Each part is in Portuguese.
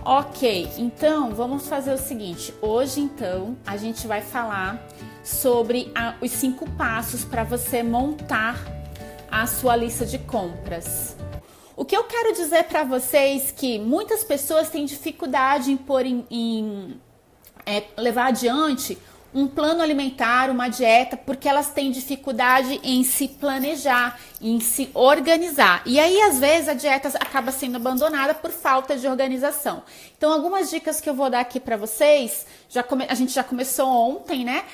Ok, então vamos fazer o seguinte. Hoje, então, a gente vai falar sobre os 5 passos para você montar a sua lista de compras. O que eu quero dizer para vocês é que muitas pessoas têm dificuldade em levar adiante um plano alimentar, uma dieta, porque elas têm dificuldade em se planejar, em se organizar. E aí, às vezes, a dieta acaba sendo abandonada por falta de organização. Então, algumas dicas que eu vou dar aqui para vocês, a gente já começou ontem, né?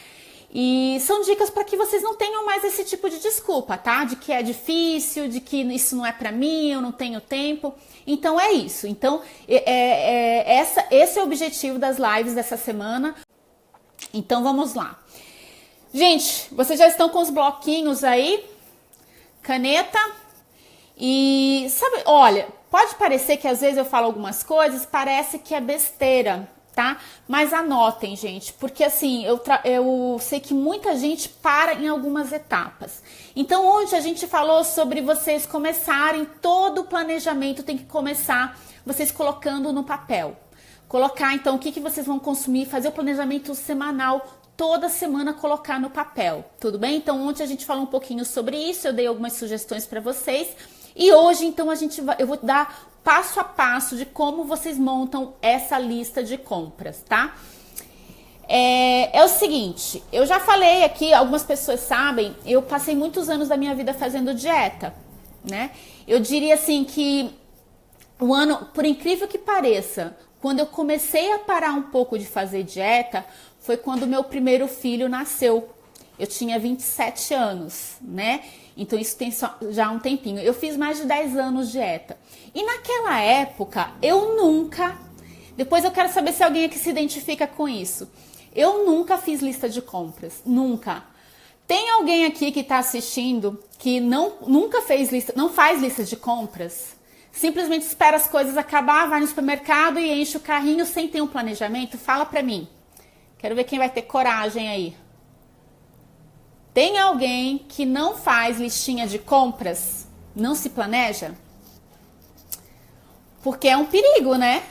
E são dicas para que vocês não tenham mais esse tipo de desculpa, tá? De que é difícil, de que isso não é para mim, eu não tenho tempo. Então, é isso. Então, esse é o objetivo das lives dessa semana. Então vamos lá. Gente, vocês já estão com os bloquinhos aí? Caneta? E sabe, olha, pode parecer que às vezes eu falo algumas coisas, parece que é besteira, tá? Mas anotem, gente, porque assim, eu sei que muita gente para em algumas etapas. Então hoje a gente falou sobre vocês começarem, todo o planejamento tem que começar vocês colocando no papel. Colocar, então, o que vocês vão consumir, fazer o planejamento semanal, toda semana colocar no papel, tudo bem? Então, ontem a gente falou um pouquinho sobre isso, eu dei algumas sugestões para vocês. E hoje, então, eu vou dar passo a passo de como vocês montam essa lista de compras, tá? É o seguinte, eu já falei aqui, algumas pessoas sabem, eu passei muitos anos da minha vida fazendo dieta, né? Eu diria assim que o ano, por incrível que pareça, quando eu comecei a parar um pouco de fazer dieta, foi quando meu primeiro filho nasceu. Eu tinha 27 anos, né? Então isso tem já um tempinho. Eu fiz mais de 10 anos de dieta. E naquela época, eu nunca... Depois eu quero saber se alguém aqui se identifica com isso. Eu nunca fiz lista de compras, nunca. Tem alguém aqui que está assistindo que nunca fez lista, não faz lista de compras? Simplesmente espera as coisas acabar, vai no supermercado e enche o carrinho sem ter um planejamento? Fala pra mim. Quero ver quem vai ter coragem aí. Tem alguém que não faz listinha de compras? Não se planeja? Porque é um perigo, né?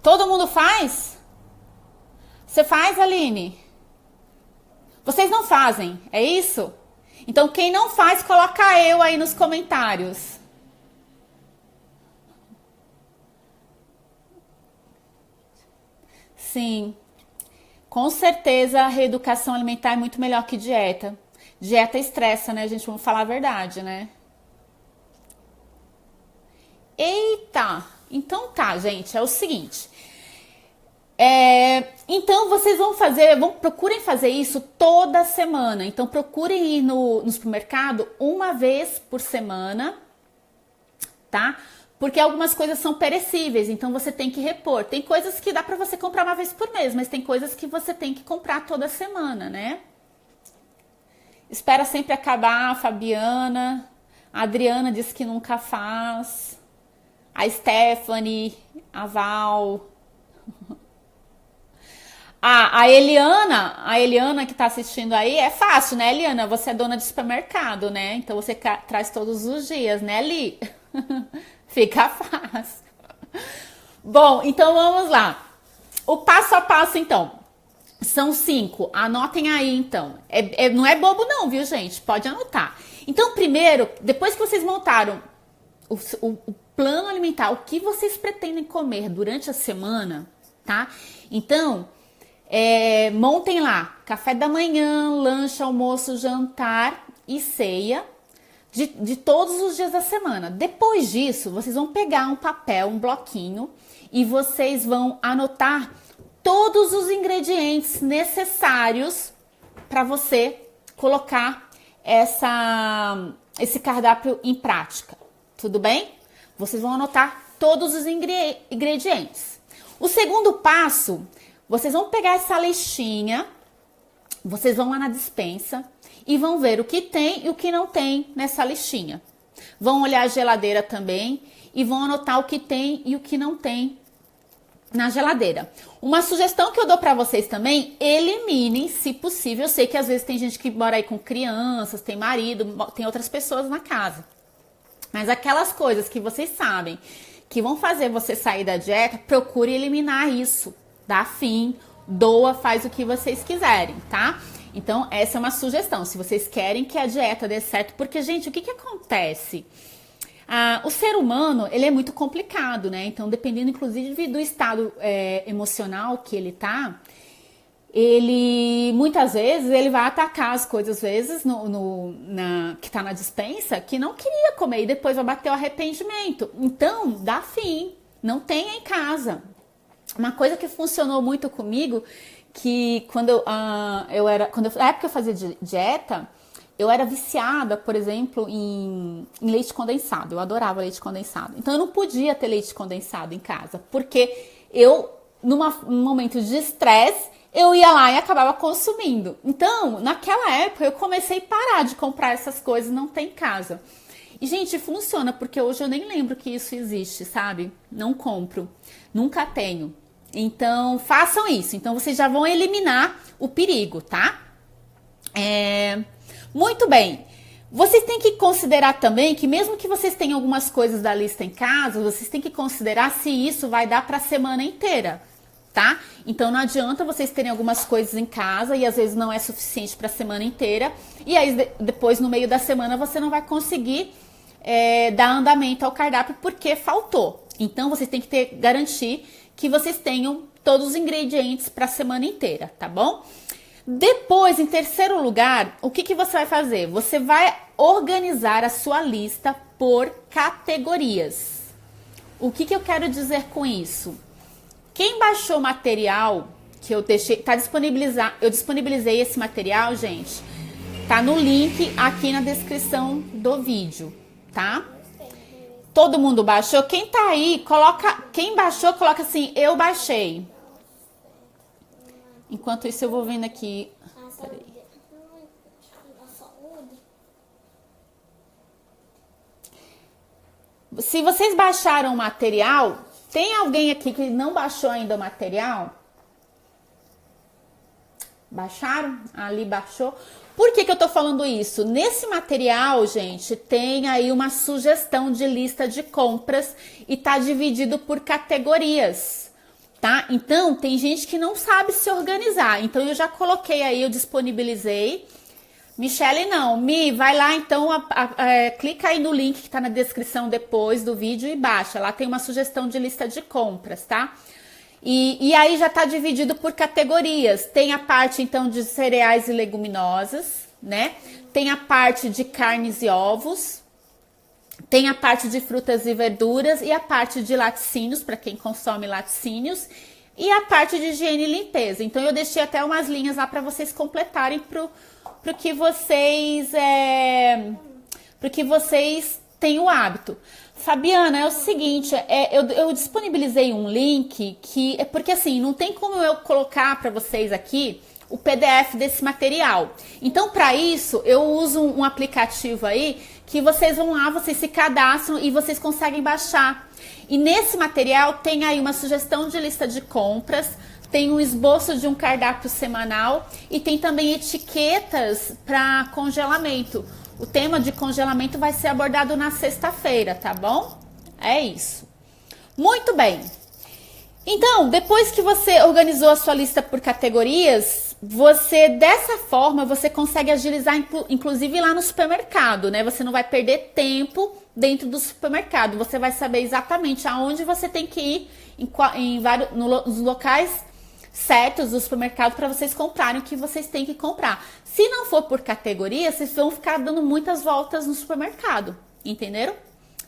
Todo mundo faz? Você faz, Aline? Vocês não fazem, é isso? Então quem não faz, coloca eu aí nos comentários. Sim, com certeza a reeducação alimentar é muito melhor que dieta. Dieta estressa, né, gente? Vamos falar a verdade, né? Eita! Então tá, gente, é o seguinte. Então vocês procurem fazer isso toda semana. Então procurem ir no supermercado uma vez por semana, tá? Porque algumas coisas são perecíveis, então você tem que repor. Tem coisas que dá pra você comprar uma vez por mês, mas tem coisas que você tem que comprar toda semana, né? Espera sempre acabar, a Fabiana. A Adriana disse que nunca faz. A Stephanie, a Val. A Eliana que tá assistindo aí, é fácil, né, Eliana? Você é dona de supermercado, né? Então você traz todos os dias, né, Li? Fica fácil. Bom, então vamos lá. O passo a passo, então. São 5. Anotem aí, então. Não é bobo não, viu, gente? Pode anotar. Então, primeiro, depois que vocês montaram o plano alimentar, o que vocês pretendem comer durante a semana, tá? Então, montem lá. Café da manhã, lanche, almoço, jantar e ceia. De todos os dias da semana. Depois disso, vocês vão pegar um papel, um bloquinho, e vocês vão anotar todos os ingredientes necessários para você colocar esse cardápio em prática. Tudo bem? Vocês vão anotar todos os ingredientes. O segundo passo, vocês vão pegar essa listinha, vocês vão lá na despensa e vão ver o que tem e o que não tem nessa listinha. Vão olhar a geladeira também e vão anotar o que tem e o que não tem na geladeira. Uma sugestão que eu dou para vocês também, eliminem, se possível. Eu sei que às vezes tem gente que mora aí com crianças, tem marido, tem outras pessoas na casa. Mas aquelas coisas que vocês sabem que vão fazer você sair da dieta, procure eliminar isso. Dá fim, doa, faz o que vocês quiserem, tá? Então, essa é uma sugestão, se vocês querem que a dieta dê certo, porque, gente, o que acontece? O ser humano, ele é muito complicado, né? Então, dependendo, inclusive, do estado emocional que ele tá, ele, muitas vezes, ele vai atacar as coisas, às vezes, que tá na despensa, que não queria comer, e depois vai bater o arrependimento. Então, dá fim, não tenha em casa. Uma coisa que funcionou muito comigo, que na época que eu fazia dieta, eu era viciada, por exemplo, em leite condensado. Eu adorava leite condensado. Então, eu não podia ter leite condensado em casa, porque num momento de estresse, eu ia lá e acabava consumindo. Então, naquela época, eu comecei a parar de comprar essas coisas, não tem em casa. E, gente, funciona, porque hoje eu nem lembro que isso existe, sabe? Não compro, nunca tenho. Então, façam isso. Então, vocês já vão eliminar o perigo, tá? Muito bem. Vocês têm que considerar também que mesmo que vocês tenham algumas coisas da lista em casa, vocês têm que considerar se isso vai dar para a semana inteira, tá? Então, não adianta vocês terem algumas coisas em casa e às vezes não é suficiente para a semana inteira. E aí, depois, no meio da semana, você não vai conseguir dar andamento ao cardápio porque faltou. Então, vocês têm que garantir que vocês tenham todos os ingredientes para a semana inteira, tá bom? Depois, em terceiro lugar, o que você vai fazer? Você vai organizar a sua lista por categorias. O que eu quero dizer com isso? Quem baixou o material que eu deixei, eu disponibilizei esse material, gente, tá no link aqui na descrição do vídeo, tá? Todo mundo baixou? Quem tá aí, quem baixou, coloca assim, eu baixei. Enquanto isso, eu vou vendo aqui. Peraí. Se vocês baixaram o material, tem alguém aqui que não baixou ainda o material? Baixaram? Ali baixou. Por que eu tô falando isso? Nesse material, gente, tem aí uma sugestão de lista de compras e tá dividido por categorias, tá? Então, tem gente que não sabe se organizar. Então, eu já coloquei aí, eu disponibilizei. Michele não. Mi, vai lá então, clica aí no link que tá na descrição depois do vídeo e baixa. Lá tem uma sugestão de lista de compras, tá? E aí já tá dividido por categorias. Tem a parte, então, de cereais e leguminosas, né? Tem a parte de carnes e ovos. Tem a parte de frutas e verduras e a parte de laticínios, para quem consome laticínios. E a parte de higiene e limpeza. Então, eu deixei até umas linhas lá para vocês completarem pro que vocês têm o hábito. Fabiana, é o seguinte, eu disponibilizei um link que porque assim, não tem como eu colocar para vocês aqui o PDF desse material. Então, para isso, eu uso um aplicativo aí que vocês vão lá, vocês se cadastram e vocês conseguem baixar. E nesse material tem aí uma sugestão de lista de compras, tem um esboço de um cardápio semanal e tem também etiquetas para congelamento. O tema de congelamento vai ser abordado na sexta-feira, tá bom? É isso. Muito bem. Então, depois que você organizou a sua lista por categorias, dessa forma, você consegue agilizar, inclusive lá no supermercado, né? Você não vai perder tempo dentro do supermercado. Você vai saber exatamente aonde você tem que ir nos locais certos do supermercado para vocês comprarem o que vocês têm que comprar. Se não for por categoria, vocês vão ficar dando muitas voltas no supermercado, entenderam?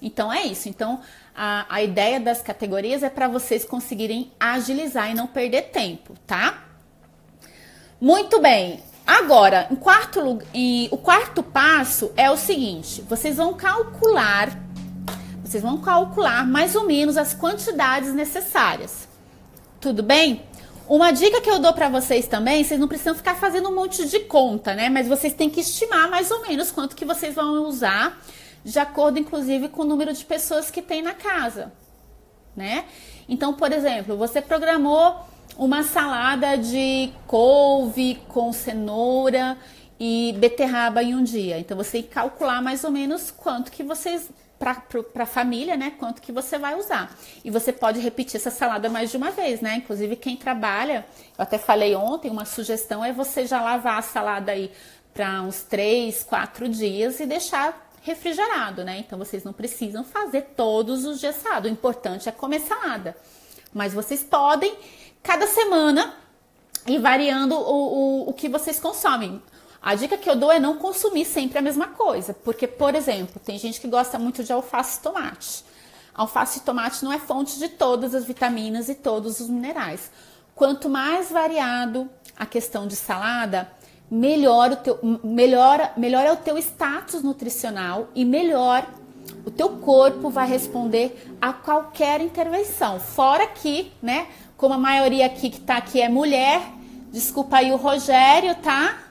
Então é isso. Então a ideia das categorias é para vocês conseguirem agilizar e não perder tempo, tá? Muito bem. Agora, o quarto passo é o seguinte: vocês vão calcular mais ou menos as quantidades necessárias. Tudo bem? Uma dica que eu dou para vocês também, vocês não precisam ficar fazendo um monte de conta, né? Mas vocês têm que estimar mais ou menos quanto que vocês vão usar, de acordo, inclusive, com o número de pessoas que tem na casa, né? Então, por exemplo, você programou uma salada de couve com cenoura e beterraba em um dia. Então, você tem que calcular mais ou menos quanto que vocês para a família, né? Quanto que você vai usar. E você pode repetir essa salada mais de uma vez, né? Inclusive quem trabalha, eu até falei ontem, uma sugestão é você já lavar a salada aí para uns 3, 4 dias e deixar refrigerado, né? Então vocês não precisam fazer todos os dias salada. O importante é comer salada. Mas vocês podem, cada semana, ir variando o que vocês consomem. A dica que eu dou é não consumir sempre a mesma coisa, porque, por exemplo, tem gente que gosta muito de alface e tomate. Alface e tomate não é fonte de todas as vitaminas e todos os minerais. Quanto mais variado a questão de salada, melhor é o teu status nutricional e melhor o teu corpo vai responder a qualquer intervenção. Fora que, né, como a maioria aqui que tá aqui é mulher, desculpa aí o Rogério, tá?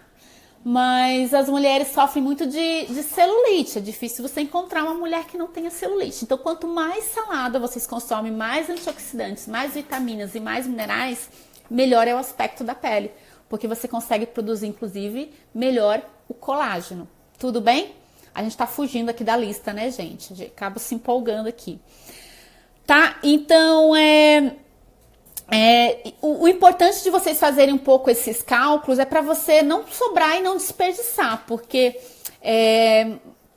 Mas as mulheres sofrem muito de celulite. É difícil você encontrar uma mulher que não tenha celulite. Então, quanto mais salada vocês consomem, mais antioxidantes, mais vitaminas e mais minerais, melhor é o aspecto da pele. Porque você consegue produzir, inclusive, melhor o colágeno. Tudo bem? A gente tá fugindo aqui da lista, né, gente? Acabo se empolgando aqui. Tá? Então, o importante de vocês fazerem um pouco esses cálculos é para você não sobrar e não desperdiçar, porque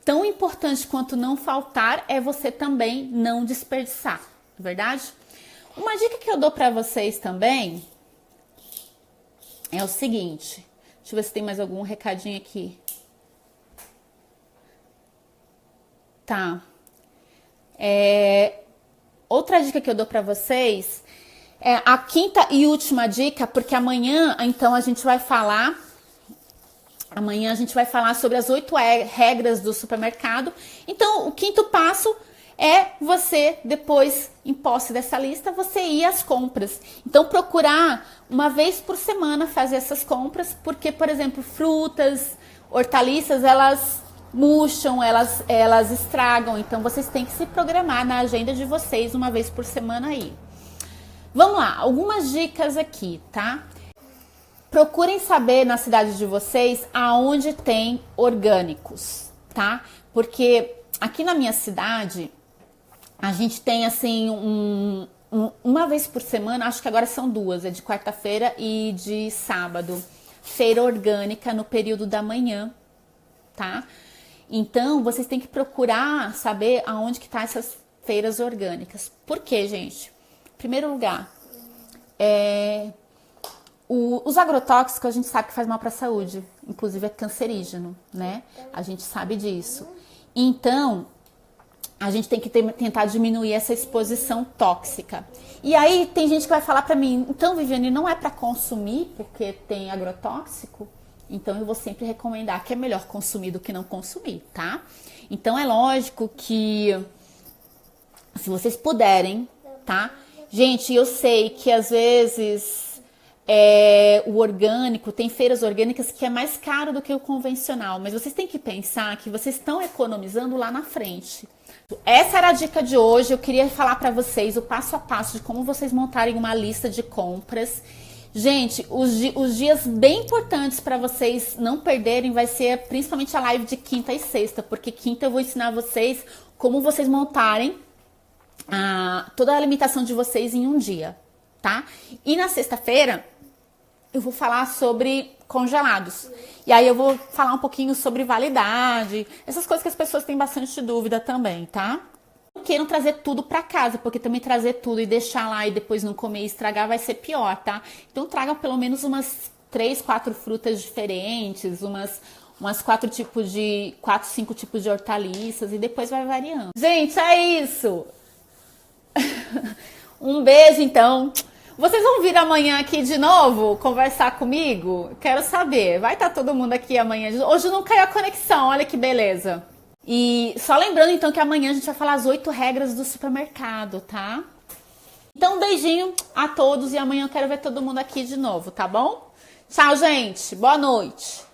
tão importante quanto não faltar é você também não desperdiçar, não é verdade? Uma dica que eu dou para vocês também é o seguinte, deixa eu ver se tem mais algum recadinho aqui. Tá. Outra dica que eu dou para vocês a quinta e última dica, porque amanhã, então, a gente vai falar sobre as 8 regras do supermercado. Então, o quinto passo é você, depois, em posse dessa lista, você ir às compras. Então, procurar uma vez por semana fazer essas compras, porque, por exemplo, frutas, hortaliças, elas murcham, elas estragam. Então, vocês têm que se programar na agenda de vocês uma vez por semana aí. Vamos lá, algumas dicas aqui, tá? Procurem saber na cidade de vocês aonde tem orgânicos, tá? Porque aqui na minha cidade, a gente tem assim, uma vez por semana, acho que agora são 2, é de quarta-feira e de sábado, feira orgânica no período da manhã, tá? Então, vocês têm que procurar saber aonde que tá essas feiras orgânicas. Por quê, gente? Em primeiro lugar, os agrotóxicos a gente sabe que faz mal para a saúde, inclusive é cancerígeno, né? A gente sabe disso. Então, a gente tem que tentar diminuir essa exposição tóxica. E aí tem gente que vai falar para mim, então, Viviane, não é para consumir porque tem agrotóxico? Então, eu vou sempre recomendar que é melhor consumir do que não consumir, tá? Então, é lógico que, se vocês puderem, tá? Gente, eu sei que às vezes o orgânico, tem feiras orgânicas que é mais caro do que o convencional, mas vocês têm que pensar que vocês estão economizando lá na frente. Essa era a dica de hoje, eu queria falar para vocês o passo a passo de como vocês montarem uma lista de compras. Gente, os dias bem importantes para vocês não perderem vai ser principalmente a live de quinta e sexta, porque quinta eu vou ensinar vocês como vocês montarem toda a alimentação de vocês em um dia, tá? E na sexta-feira eu vou falar sobre congelados. E aí eu vou falar um pouquinho sobre validade, essas coisas que as pessoas têm bastante dúvida também, tá? Não queiram trazer tudo pra casa, porque também trazer tudo e deixar lá e depois não comer e estragar vai ser pior, tá? Então tragam pelo menos umas 3, 4 frutas diferentes, umas 4, 5 tipos de hortaliças e depois vai variando. Gente, é isso! Um beijo, então. Vocês vão vir amanhã aqui de novo conversar comigo? Quero saber. Vai estar todo mundo aqui amanhã. Hoje não caiu a conexão, olha que beleza. E só lembrando, então, que amanhã a gente vai falar as 8 regras do supermercado, tá? Então, um beijinho a todos e amanhã eu quero ver todo mundo aqui de novo, tá bom? Tchau, gente. Boa noite.